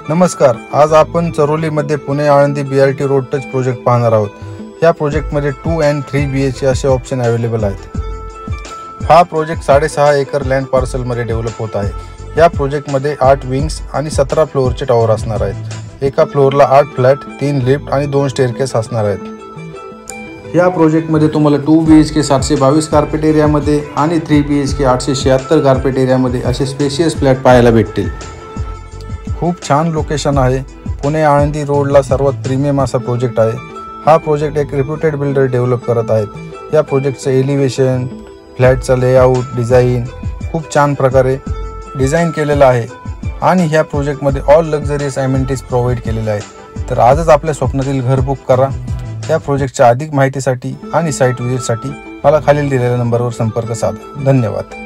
नमस्कार, आज आपण चरोलीमध्ये Pune Alandi BRT road touch project पाहणार आहोत। या प्रोजेक्टमध्ये 2 and 3 BHK असे ऑप्शन अवेलेबल आहेत। हा प्रोजेक्ट 6.5 एकर लँड पार्सलमध्ये डेव्हलप होत आहे। या प्रोजेक्टमध्ये 8 विंग्स आणि 17 फ्लोअरचे टॉवर असणार आहेत। एका फ्लोअरला 8 फ्लॅट, 3 लिफ्ट आणि 2 स्टेअरकेस असणार आहेत। या प्रोजेक्टमध्ये तुम्हाला 2 BHK 722 कार्पेट एरियामध्ये आणि 3 BHK 876 कार्पेट एरियामध्ये असे स्पेशियस फ्लॅट पाहायला भेटतील। खूप छान लोकेशन आहे। पुणे आळंदी रोडला सर्वात प्रीमियम असा प्रोजेक्ट आहे। हा प्रोजेक्ट एक रेप्युटेड बिल्डर डेव्हलप करत आहेत। या प्रोजेक्टचं एलिव्हेशन, फ्लॅटचा लेआउट, डिझाईन खूप छान प्रकारे डिझाईन केलेलं आहे आणि ह्या प्रोजेक्टमध्ये ऑल लक्झरियस ॲमेनिटीज प्रोव्हाइड केलेल्या आहेत। तर आजच आपल्या स्वप्नातील घर बुक करा। या प्रोजेक्टच्या अधिक माहितीसाठी आणि साईट व्हिजिटसाठी मला खालील दिलेल्या नंबरवर संपर्क साधा। धन्यवाद।